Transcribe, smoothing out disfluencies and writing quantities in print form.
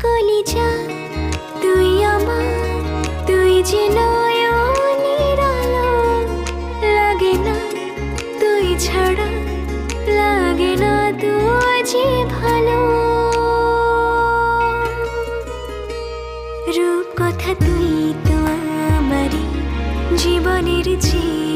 কলিজা তুই আমার, তুই যে নয়নের আলো। লাগে না তুই ছাড়া, লাগে না তুই যে ভালো। রূপ কথা তুই তো আমারই জীবনের চেয়ে